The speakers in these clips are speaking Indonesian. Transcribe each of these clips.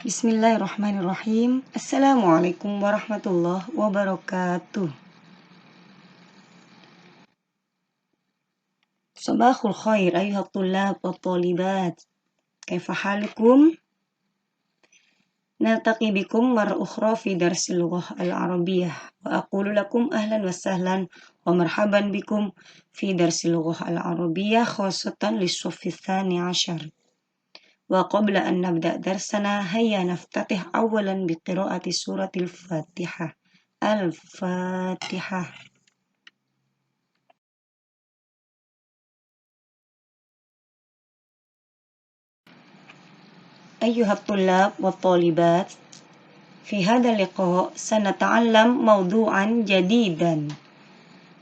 Bismillahirrahmanirrahim. Assalamualaikum warahmatullahi wabarakatuh. Sabahul khair ayuhat tullab wa talibat. Kaifa halukum? Naltaqi bikum marra ukhra fi darsil lughah al-arabiyyah wa aqulu lakum ahlan wa sahlan wa marhaban bikum fi darsil lughah al-arabiyyah khassatan lis-saffi tsani 'ashar. Wa qabla an nabda' darsana hayya naftatih awalan bi qiraati suratil Fatihah. Al-Fatihah. أيها الطلاب والطالبات، في هذا اللقاء سنتعلم موضوعا جديدا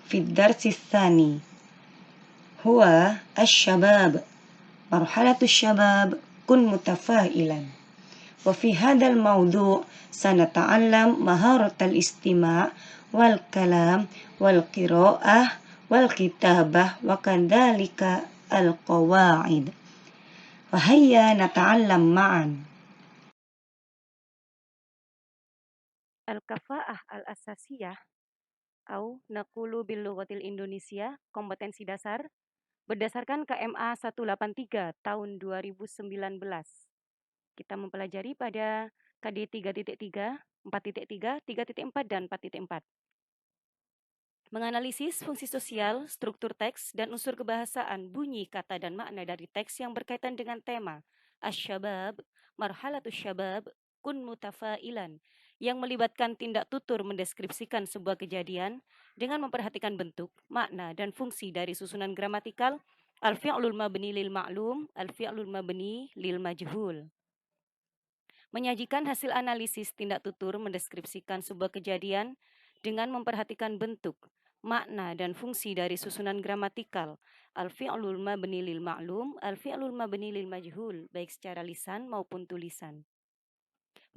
في الدرس الثاني، هو الشباب. مرحلة الشباب، كن متفائلا. وفي هذا الموضوع سنتعلم مهارة الاستماع والكلام والقراءة والكتابة وكذلك القواعد. وهيا نتعلم معا. Al-kafa'ah al-asasiyah atau naqulu bil lughatil Indonesia, kompetensi dasar berdasarkan KMA 183 tahun 2019. Kita mempelajari pada KD 3.3, 4.3, 3.4 dan 4.4. Menganalisis fungsi sosial, struktur teks, dan unsur kebahasaan, bunyi, kata, dan makna dari teks yang berkaitan dengan tema Asy-Syabab, Marhalatus Syabab, Kun Mutafailan, yang melibatkan tindak tutur mendeskripsikan sebuah kejadian dengan memperhatikan bentuk, makna, dan fungsi dari susunan gramatikal al-fi'lul mabni lil ma'lum, al-fi'lul mabni lil majhul. Menyajikan hasil analisis tindak tutur mendeskripsikan sebuah kejadian dengan memperhatikan bentuk, makna, dan fungsi dari susunan gramatikal al-fi'lul mabni lil ma'lum, al-fi'lul mabni lil majhul, baik secara lisan maupun tulisan.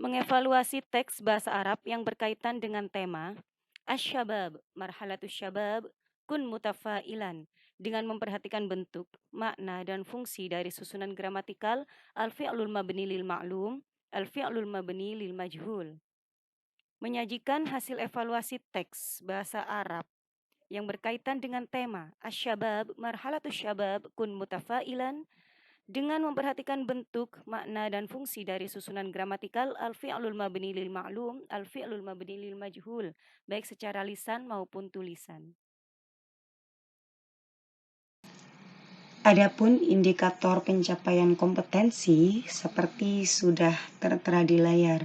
Mengevaluasi teks bahasa Arab yang berkaitan dengan tema Asy-Syabab, Marhalatus Syabab, Kun Mutafailan, dengan memperhatikan bentuk, makna, dan fungsi dari susunan gramatikal al-fi'lul mabni lil ma'lum, al-fi'lul mabni lil majhul. Menyajikan hasil evaluasi teks bahasa Arab yang berkaitan dengan tema Asy-Syabab, Marhalatus Syabab, Kun Mutafailan, dengan memperhatikan bentuk, makna, dan fungsi dari susunan gramatikal al-fi'lul mabni lil ma'lum, al-fi'lul mabni lil majhul, baik secara lisan maupun tulisan. Adapun indikator pencapaian kompetensi seperti sudah tertera di layar.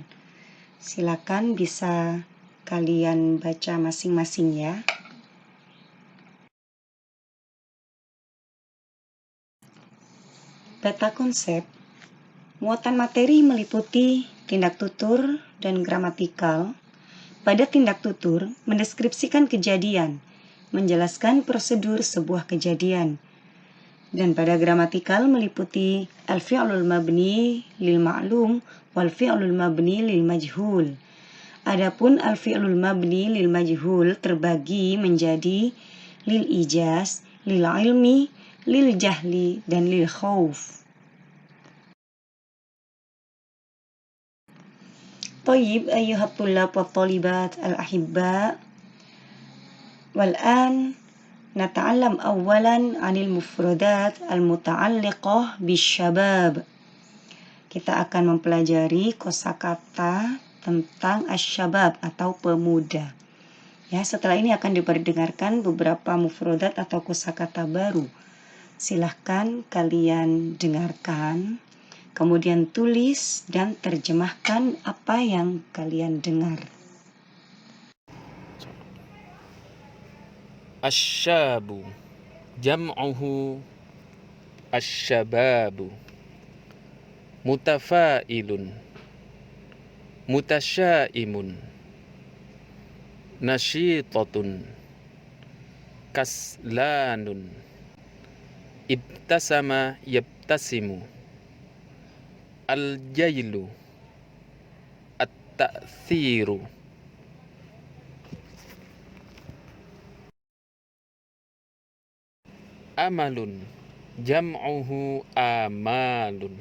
Silakan bisa kalian baca masing-masing ya. Peta konsep. Muatan materi meliputi tindak tutur dan gramatikal. Pada tindak tutur, mendeskripsikan kejadian, menjelaskan prosedur sebuah kejadian. Dan pada gramatikal meliputi al-fi'lul mabni lil ma'lum wal fi'lul mabni lil majhul. Adapun al-fi'lul mabni lil majhul terbagi menjadi lil ijaz, lil ilmi, lil jahli, dan lil khauf. طيب أيها الطلاب والطالبات الأحباء، والآن نتعلم أولا عن المفردات المتعلقة بالشباب. Kita akan mempelajari kosakata tentang asy-syabab atau pemuda. Ya, setelah ini akan diperdengarkan beberapa mufrodat atau kosakata baru. Silahkan kalian dengarkan, kemudian tulis dan terjemahkan apa yang kalian dengar. Asy-syabu jam'uhu asy-syababu, mutafailun, mutasyaimun, nasyitatun, kaslanun, ibtasama yabtasimu, al-jailu, at-ta'thiru. Amalun jam'uhu amalun,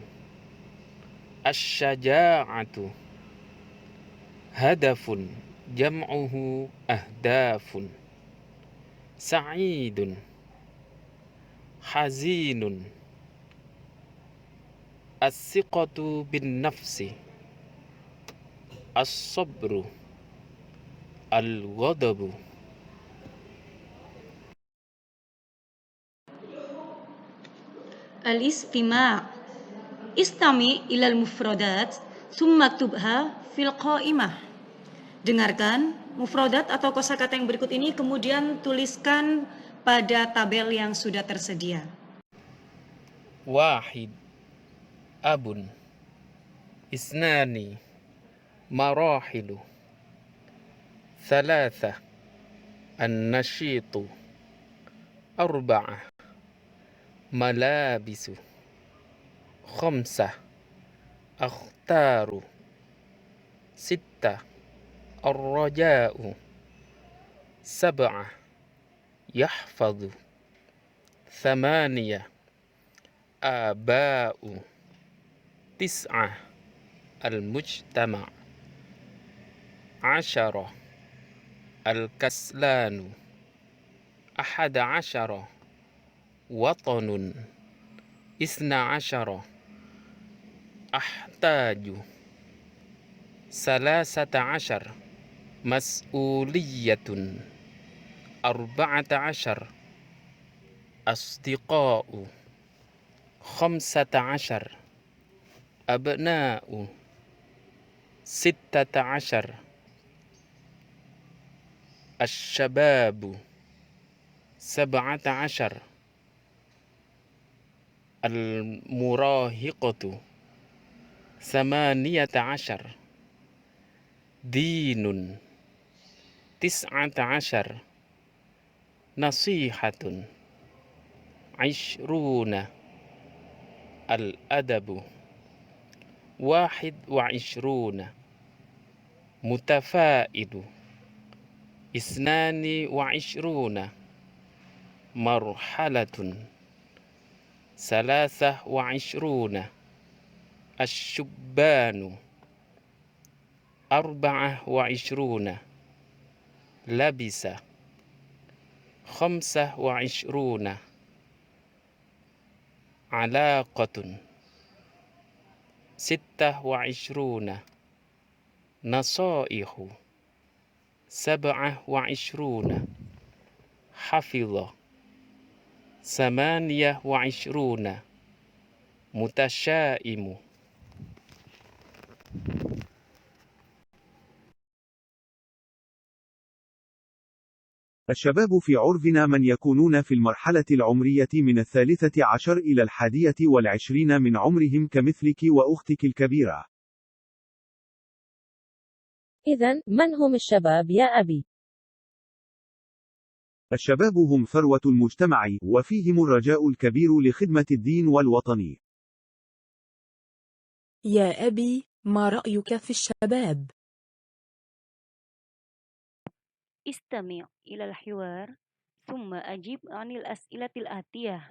Asyaja'atu hadafun jam'uhu ahdafun. Sa'idun hazinun. As-siqatu bin nafsi. As-sabru al-ghadabu. Al-istima'. Istami ilal mufradat summa ktubha fil qaimah. Dengarkan mufradat atau kosakata yang berikut ini, kemudian tuliskan pada tabel yang sudah tersedia. Wahid abun. Isnani marahilu. Thalatha an-nashitu. Arba'ah malabisu. Khamsah akhtaru. Sittah ar-raja'u. Sab'ah yahfadhu. Thamaniyah aba'u. Tis'ah al-mujtama'. Asyarah al-kaslanu. Ahada asyarah watanun. Isna asyarah ahtaju. Salasata asyar mas'uliyatun. Arba'ata asyar asdiqa'u. Khamsata asyar abna'u. Sittata asyar asyababu. Sab'ata asyar al-murahiqatu. Thamaniyata asyar dinun. Tis'ata asyar nasihatun. Ishruna al-adabu. Wahid wa ishruna mutafaidu. Isnani wa ishruna marhalatun. Salasah wa ishruna asyubbanu. Arba'ah wa ishruna labisa. Khamsah wa ishruna alaqatun. Sittah wa ishruna nasaihu. Sab'ah wa ishruna hafidha. Samaniyah wa ishruna mutasyaimu. الشباب في عرفنا من يكونون في المرحلة العمرية من 13 إلى 21 من عمرهم كمثلك وأختك الكبيرة. إذن من هم الشباب يا أبي؟ الشباب هم ثروة المجتمع، وفيهم الرجاء الكبير لخدمة الدين والوطن. يا أبي، ما رأيك في الشباب؟ Istami' ilal hiwar thumma ajib 'anil as'ilatil atiyah.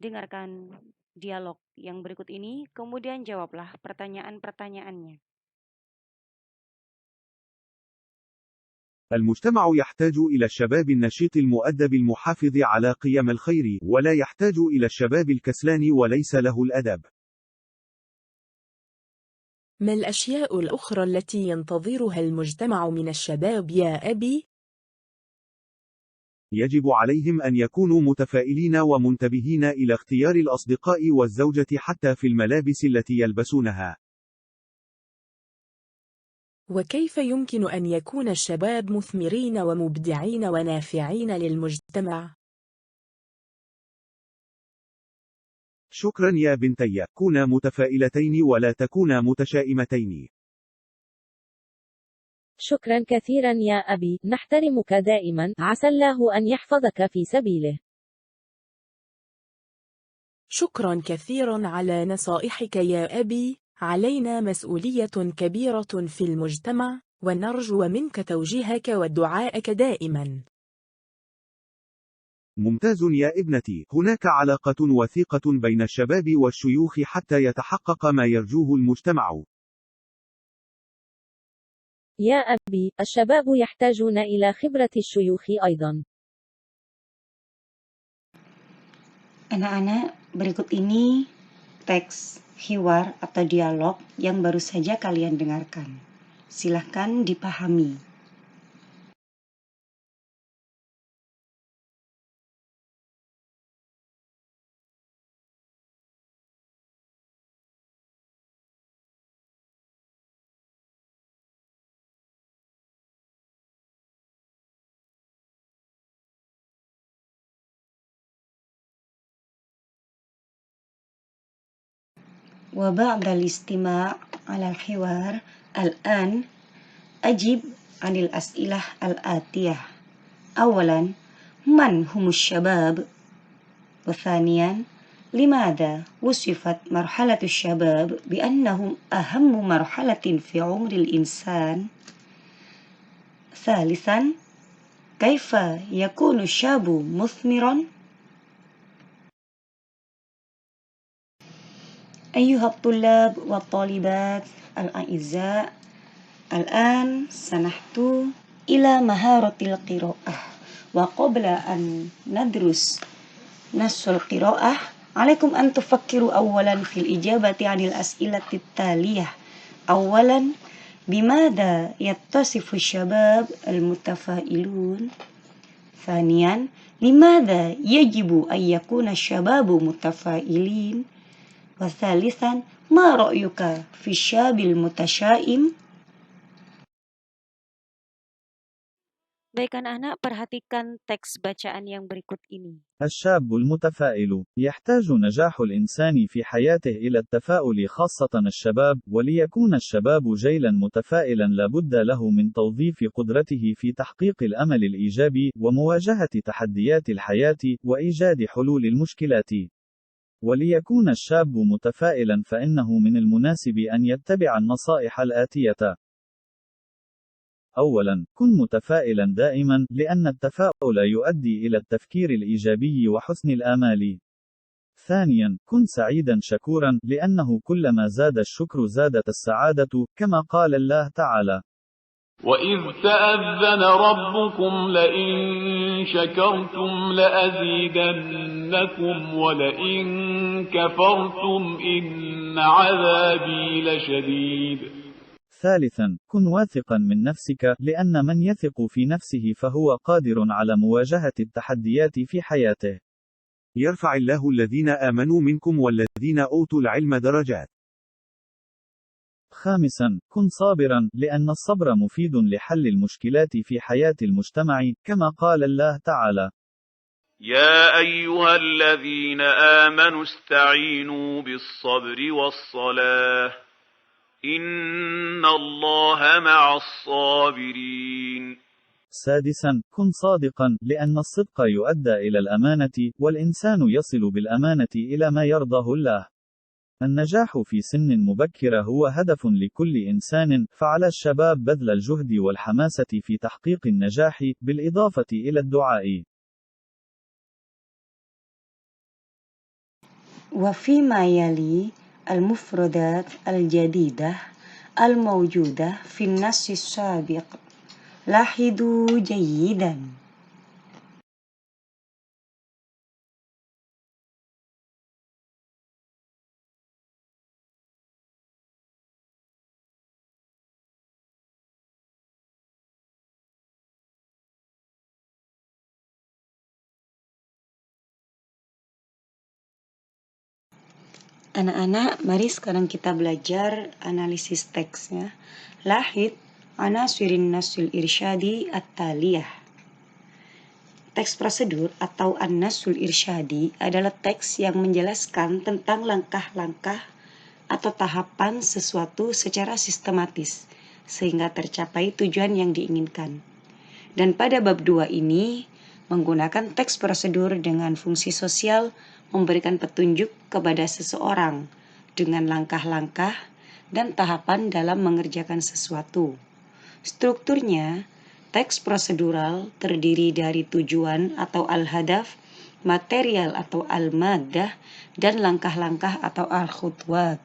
Dengarkan dialog yang berikut ini, kemudian jawablah pertanyaan-pertanyaannya. المجتمع يحتاج إلى الشباب النشيط المؤدب المحافظ على قيم الخير، ولا يحتاج إلى الشباب الكسلان وليس له الأدب. ما الأشياء الأخرى التي ينتظرها المجتمع من الشباب يا أبي؟ يجب عليهم أن يكونوا متفائلين ومنتبهين إلى اختيار الأصدقاء والزوجة حتى في الملابس التي يلبسونها. وكيف يمكن أن يكون الشباب مثمرين ومبدعين ونافعين للمجتمع؟ شكرا يا بنتي، كونا متفائلتين ولا تكونا متشائمتين. شكرا كثيرا يا أبي، نحترمك دائما، عسى الله أن يحفظك في سبيله. شكرا كثيرا على نصائحك يا أبي، علينا مسؤولية كبيرة في المجتمع، ونرجو منك توجيهك ودعائك دائما. ممتاز يا ابنتي. هناك علاقة وثيقة بين الشباب والشيوخ حتى يتحقق ما يرجوه المجتمع. يا أبي، الشباب يحتاجون إلى خبرة الشيوخ أيضا. Anak-anak, berikut ini teks hiwar atau dialog yang baru saja kalian dengarkan. Silahkan dipahami. وبعد الاستماع على الحوار الآن أجب عن الأسئلة الآتية. أولا، من هم الشباب؟ وثانيا، لماذا وصفت مرحلة الشباب بأنهم أهم مرحلة في عمر الإنسان؟ ثالثا، كيف يكون الشاب مثمرا؟ أيها الطلاب والطالبات الأعزاء، الآن سنحتو إلى مهارة القراءة. وقبل أن ندرس نص القراءة، عليكم أن تفكروا أولا في الإجابة عن الأسئلة التالية. أولا، بماذا يتصف الشباب المتفائلون؟ ثانيا، لماذا يجب أن يكون الشباب متفائلين؟ وثالثا، ما رأيك في الشاب المتشائم؟ Baik anak-anak, perhatikan teks bacaan yang berikut ini. الشاب المتفائل يحتاج نجاح الإنسان في حياته إلى التفاؤل، خاصة الشباب. وليكون الشباب جيلا متفائلا لابد له من توظيف قدرته في تحقيق الأمل الإيجابي ومواجهة تحديات الحياة وإيجاد حلول المشكلات. وليكون الشاب متفائلا فإنه من المناسب أن يتبع النصائح الآتية. أولا، كن متفائلا دائما، لأن التفاؤل يؤدي إلى التفكير الإيجابي وحسن الآمال. ثانيا، كن سعيدا شكورا، لأنه كلما زاد الشكر زادت السعادة، كما قال الله تعالى: وَإِذْ تَأَذَّنَ رَبُّكُمْ لَئِن شَكَرْتُمْ لَأَزِيدَنَّكُمْ وَلَئِن كَفَرْتُمْ إِنَّ عَذَابِي لَشَدِيدٌ. ثالثا، كن واثقا من نفسك، لأن من يثق في نفسه فهو قادر على مواجهة التحديات في حياته. يرفع الله الذين آمنوا منكم والذين أوتوا العلم درجات. خامسا، كن صابرا، لأن الصبر مفيد لحل المشكلات في حياة المجتمع، كما قال الله تعالى: يا أيها الذين آمنوا استعينوا بالصبر والصلاة إن الله مع الصابرين. سادسا، كن صادقا، لأن الصدق يؤدى إلى الأمانة، والإنسان يصل بالأمانة إلى ما يرضاه الله. النجاح في سن مبكرة هو هدف لكل إنسان، فعلى الشباب بذل الجهد والحماسة في تحقيق النجاح، بالإضافة إلى الدعاء. وفيما يلي المفردات الجديدة الموجودة في النص السابق، لاحظوا جيدا. Anak-anak, mari sekarang kita belajar analisis teksnya. Lahid anasirin nasul irsyadi at-taliyah. Teks prosedur atau an-nasul irsyadi adalah teks yang menjelaskan tentang langkah-langkah atau tahapan sesuatu secara sistematis sehingga tercapai tujuan yang diinginkan. Dan pada bab 2 ini menggunakan teks prosedur dengan fungsi sosial memberikan petunjuk kepada seseorang dengan langkah-langkah dan tahapan dalam mengerjakan sesuatu. Strukturnya, teks prosedural terdiri dari tujuan atau al-hadaf material atau al-maddah, dan langkah-langkah atau al-khutwat.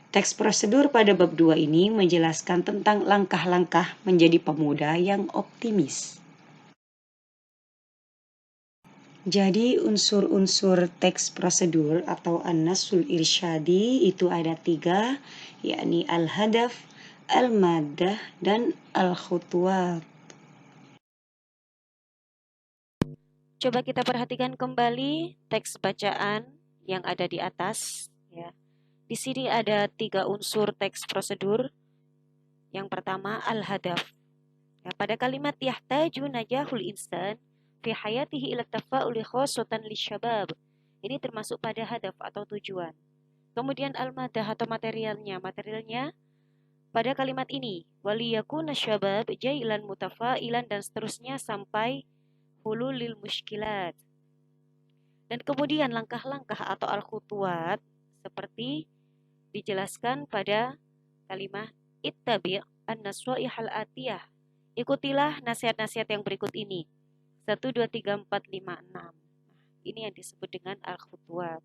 Teks prosedur pada bab 2 ini menjelaskan tentang langkah-langkah menjadi pemuda yang optimis. Jadi unsur-unsur teks prosedur atau an-nasul irsyadi itu ada 3, yakni al-hadaf, al-maddah, dan al-khutwat. Coba kita perhatikan kembali teks bacaan yang ada di atas. Ya. Di sini ada 3 unsur teks prosedur. Yang pertama, al-hadaf. Ya, pada kalimat yahtaju najahul insan fi hayatihi ila tafa'uli khosotan lisyabab. Ini termasuk pada hadaf atau tujuan. Kemudian al-madah atau materialnya. Materialnya pada kalimat ini, waliyakuna syabab jailan mutafailan dan seterusnya sampai hululil muskilat. Dan kemudian langkah-langkah atau al-khutwat seperti dijelaskan pada kalimat ittabi' an-naswaihal atiyah. Ikutilah nasihat-nasihat yang berikut ini. 1, 2, 3, 4, 5, 6. Ini yang disebut dengan al-khutwat.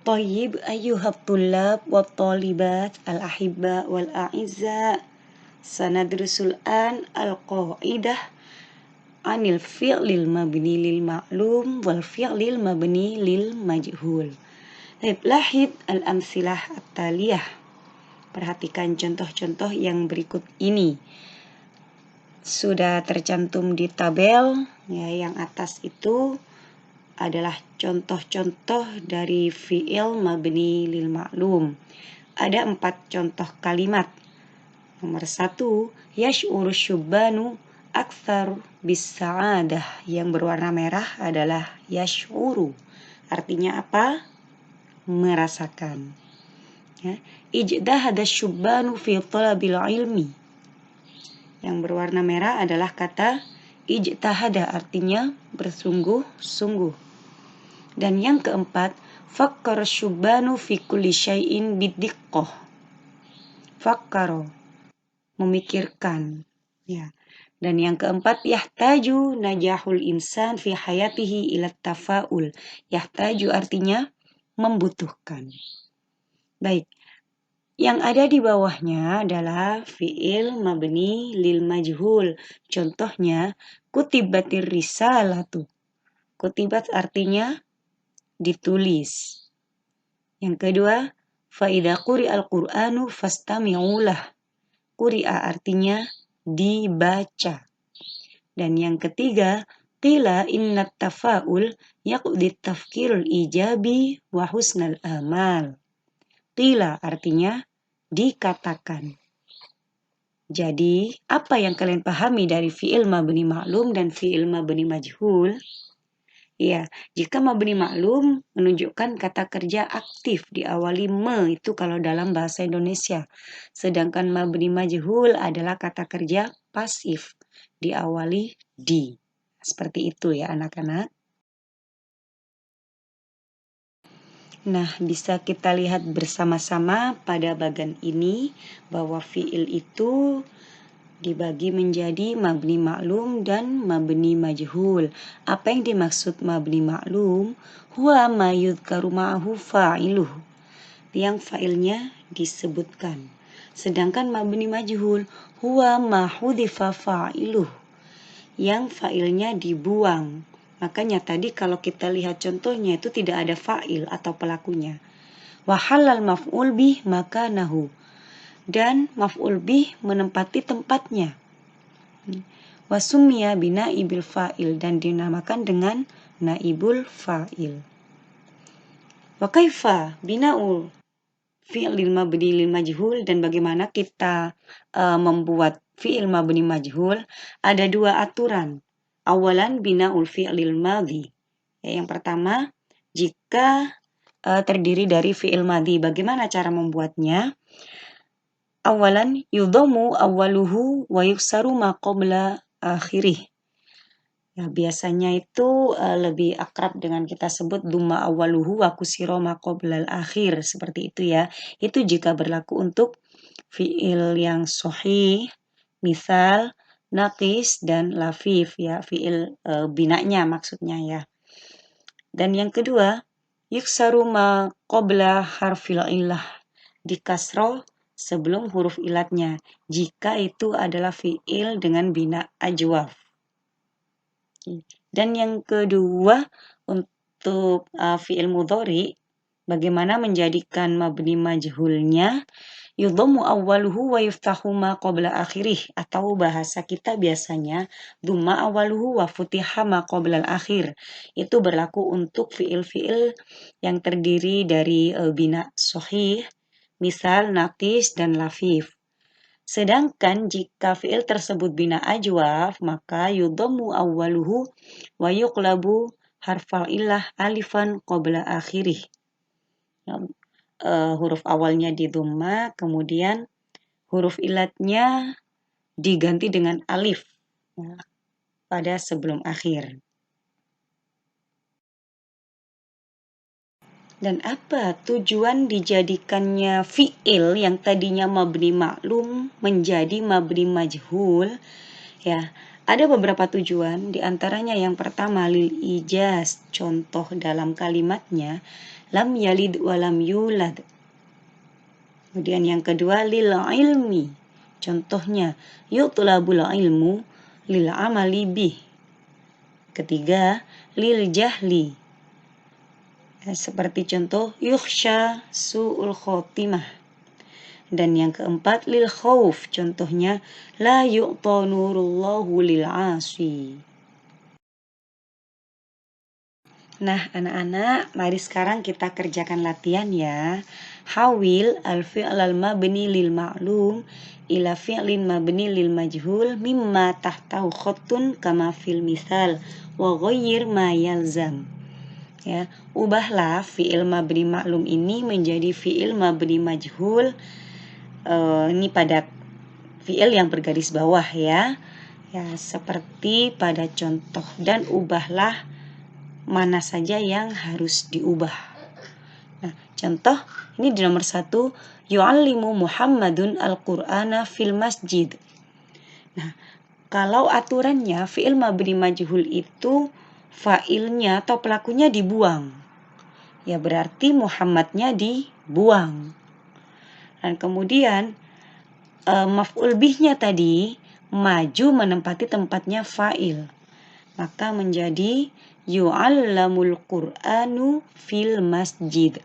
Tayyib ayyuhat tullab wa talibat al-ahibba wal a'izza. Sanadrusul an al-qa'idah anil fi'lil mabni lil ma'lum wal fi'lil mabni lil majhul. Lahid al-amsilah at-taliyah. Perhatikan contoh-contoh yang berikut ini. Sudah tercantum di tabel, ya, yang atas itu adalah contoh-contoh dari fi'il mabni lil ma'lum. Ada 4 contoh kalimat. Nomor 1, yash'uru syubbanu akthar bis sa'adah. Yang berwarna merah adalah yash'uru. Artinya apa? Merasakan. Ya. Ijtahada syubbanu fi talabil ilmi. Yang berwarna merah adalah kata ijtahada, artinya bersungguh-sungguh. Dan yang keempat, fakkara syubbanu fi kulli syai'in bidiqqah. Fakkara, memikirkan. Ya. Dan yang keempat, yahtaju najahul insan fi hayatihi ila tafa'ul. Yahtaju artinya membutuhkan. Baik. Yang ada di bawahnya adalah fi'il mabni lil majhul. Contohnya, kutibatir risalatu. Kutibat artinya ditulis. Yang kedua, fa'idha quri'al qur'anu fastami'ulah. Quri'a artinya dibaca. Dan yang ketiga, qila innat tafa'ul yaqdi tafkirul ijabi wa husnal amal. Qila artinya dikatakan. Jadi, apa yang kalian pahami dari fi'il mabni ma'lum dan fi'il mabni majhul? Ya, jika mabni ma'lum menunjukkan kata kerja aktif diawali me, itu kalau dalam bahasa Indonesia. Sedangkan mabni majhul adalah kata kerja pasif diawali di. Seperti itu ya anak-anak. Nah, bisa kita lihat bersama-sama pada bagian ini bahwa fi'il itu dibagi menjadi mabni maklum dan mabni majhul. Apa yang dimaksud mabni maklum? Huwa ma yudhkaru ma'ahu fa'iluh. Yang fa'ilnya disebutkan. Sedangkan mabni majhul, huwa ma hudifa fa'iluh. Yang fa'ilnya dibuang. Makanya tadi kalau kita lihat contohnya itu tidak ada fa'il atau pelakunya. Wa halal maf'ul bih makanahu. Dan maf'ul bih menempati tempatnya. Wa summiya binaibil fa'il dan dinamakan dengan naibul fa'il. Wa kaifa bina'ul fi'lil mabni lil majhul, dan bagaimana kita membuat fi'il mabni majhul? Ada 2 aturan. Awalan bina'ul fi'lil madhi. Yang pertama, jika terdiri dari fi'il madhi, bagaimana cara membuatnya? Awalan yudhamu awaluhu wa yuksaru ma qabla akhirih. Ya, biasanya itu lebih akrab dengan kita sebut dhamma awaluhu wa kusira ma qabla akhir, seperti itu ya. Itu jika berlaku untuk fi'il yang sahih. Misal naqis, dan lafif ya, fiil binanya maksudnya ya. Dan yang kedua, yuksaru ma qabla harfil illah, dikasroh sebelum huruf ilatnya jika itu adalah fiil dengan bina ajwaf. Dan yang kedua, untuk fiil mudhari, bagaimana menjadikan mabni majhulnya, yudhammu awwaluhu wa yuftahu ma qabla akhirih, atau bahasa kita biasanya dhamma awwaluhu wa futiha ma qabla al-akhir. Itu berlaku untuk fiil-fiil yang terdiri dari bina sahih, misal naqis dan lafif. Sedangkan jika fiil tersebut bina ajwaf, maka yudhammu awwaluhu wa yuqlabu harfal illah alifan qabla akhirih. Huruf awalnya di dhamma, kemudian huruf ilatnya diganti dengan alif pada sebelum akhir. Dan apa tujuan dijadikannya fiil yang tadinya mabni maklum menjadi mabni majhul? Ya, ada beberapa tujuan, di antaranya yang pertama lil ijaz, contoh dalam kalimatnya lam yalid wa lam yulad. Kemudian yang kedua lil ilmi, contohnya yutlabul ilmu lil amali bih. Ketiga lil jahli, seperti contoh yukhsha su'ul khotimah. Dan yang keempat lil khauf, contohnya la yu'ta nurullahu lil asi. Nah, anak-anak, mari sekarang kita kerjakan latihan ya. Hawil al-fi'l al-mabni lil ma'lum ila fi'lin mabni lil majhul mimma tahtahu khattun kama fil misal wa ghayyir ma yalzam. Ya, ubahlah fi'il mabni maklum ini menjadi fi'il mabni majhul. Ini pada fi'il yang bergaris bawah ya. Ya, seperti pada contoh, dan ubahlah mana saja yang harus diubah. Nah, contoh ini di nomor 1, yu'allimu Muhammadun al-Qur'ana fil masjid. Nah, kalau aturannya fi'il mabni majhul itu fa'ilnya atau pelakunya dibuang, ya berarti Muhammadnya dibuang. Dan kemudian maf'ul bihnya tadi maju menempati tempatnya fa'il, maka menjadi yu'allamul Qur'anu fil masjid.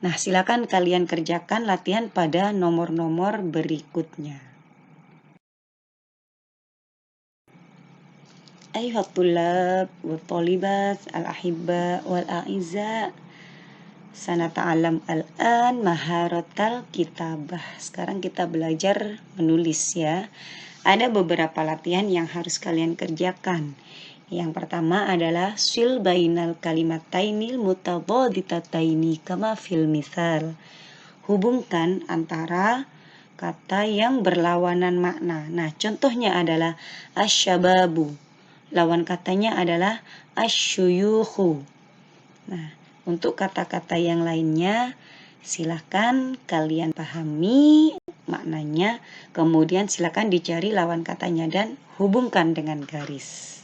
Nah, silakan kalian kerjakan latihan pada nomor-nomor berikutnya. Ayuhat tulab wa talibat al-ahibba wal a'izza, sanata'alam al-an maharatal kitabah. Sekarang kita belajar menulis ya. Ada beberapa latihan yang harus kalian kerjakan. Yang pertama adalah sil bainal kalimatainil mutadaditataini kama fil misal. Hubungkan antara kata yang berlawanan makna. Nah, contohnya adalah asyababu. Lawan katanya adalah asyuyukhu. Nah, untuk kata-kata yang lainnya silahkan kalian pahami maknanya, kemudian silahkan dicari lawan katanya dan hubungkan dengan garis.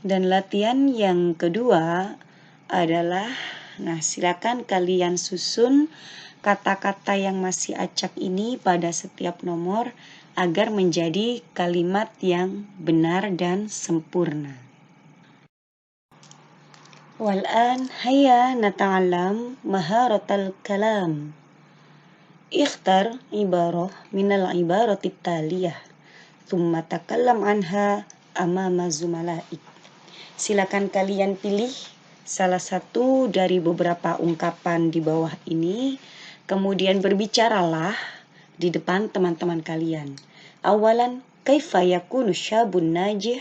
Dan latihan yang kedua adalah, nah silakan kalian susun kata-kata yang masih acak ini pada setiap nomor agar menjadi kalimat yang benar dan sempurna. Wal'an hayya nata'alam maharatal kalam. Ikhtar ibarah minal ibarati taliyah, thumma takallam anha amama zumalaik. Silakan kalian pilih salah satu dari beberapa ungkapan di bawah ini, kemudian berbicaralah di depan teman-teman kalian. Awalan, kaifa yakunu syabun najih?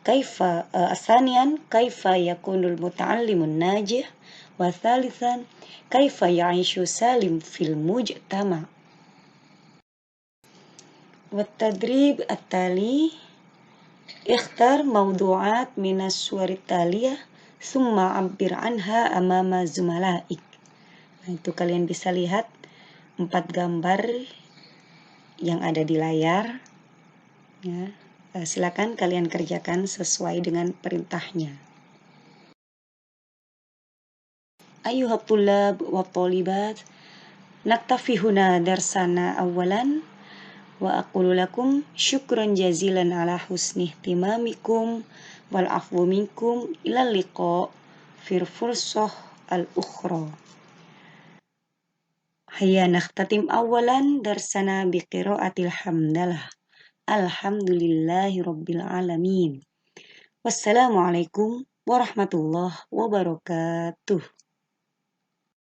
Kaifa asanian, kaifa yakunul muta'allimun najih? Wa thalithan, kaifa ya'ishu salim fil mujtama? Wa tadrib at-tali, ikhtar mawdu'at minas suwarit taliyah, summa abbir anha amama zumalaik. Nah, itu kalian bisa lihat 4 gambar yang ada di layar. Ya, silakan kalian kerjakan sesuai dengan perintahnya. Ayuhat tullab wa talibat, naktafi huna darsana awalan, wa aqulu lakum syukran jazilan ala husni ihtimamikum wal afwu minkum ilal liqa fir fursah al-ukhra. Hayya nakhtatim awalan darsana biqiraatil hamdalah. Alhamdulillahi rabbil alamin. Wassalamualaikum warahmatullahi wabarakatuh.